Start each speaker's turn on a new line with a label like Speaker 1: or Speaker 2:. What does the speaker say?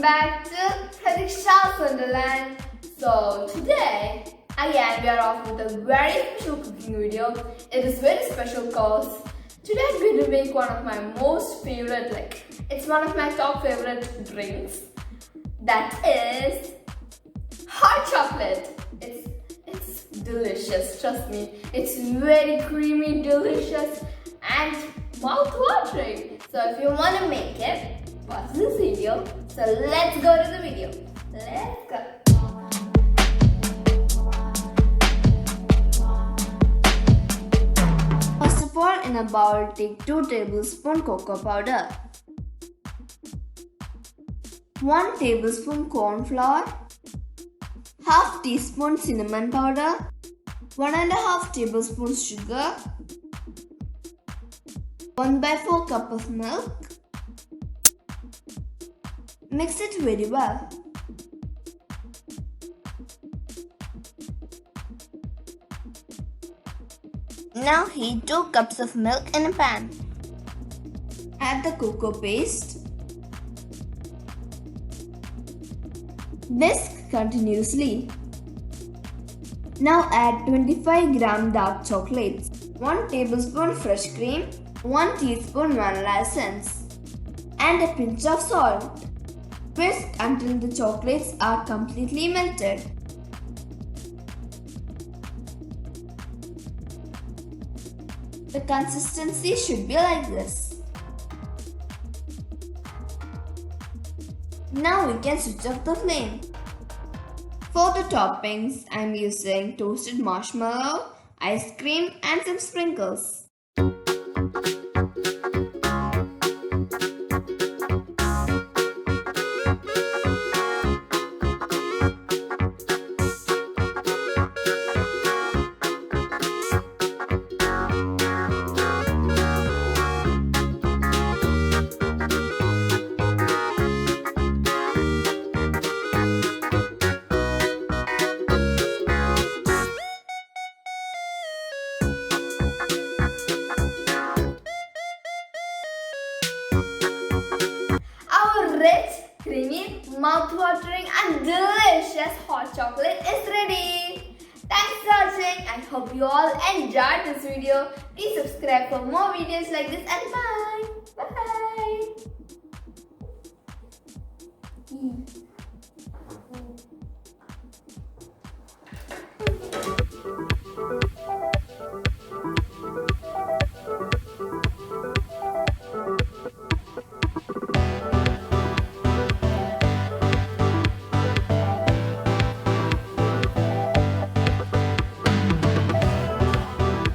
Speaker 1: back to Pratiksha's Wonderland. So today, again we are off with a very special cooking video. It is very special because today I'm going to make one of my most favorite, it's one of my top favorite drinks. That is hot chocolate. It's delicious, trust me. It's very creamy, delicious and mouth-watering. So if you want to make it, watch this video. So let's go to the video. Let's go. First of all, in a bowl, take 2 tablespoons cocoa powder, 1 tablespoon corn flour, half teaspoon cinnamon powder, 1.5 tablespoons sugar, 1/4 cup of milk. Mix it very well. Now heat 2 cups of milk in a pan. Add the cocoa paste. Whisk continuously. Now add 25 gram dark chocolates, 1 tablespoon fresh cream, 1 teaspoon vanilla essence, and a pinch of salt. Whisk until the chocolates are completely melted. The consistency should be like this. Now we can switch off the flame. For the toppings, I am using toasted marshmallow, ice cream and some sprinkles. Our rich, creamy, mouth-watering and delicious hot chocolate is ready. Thanks for watching. I hope you all enjoyed this video. Please subscribe for more videos like this and bye. Bye.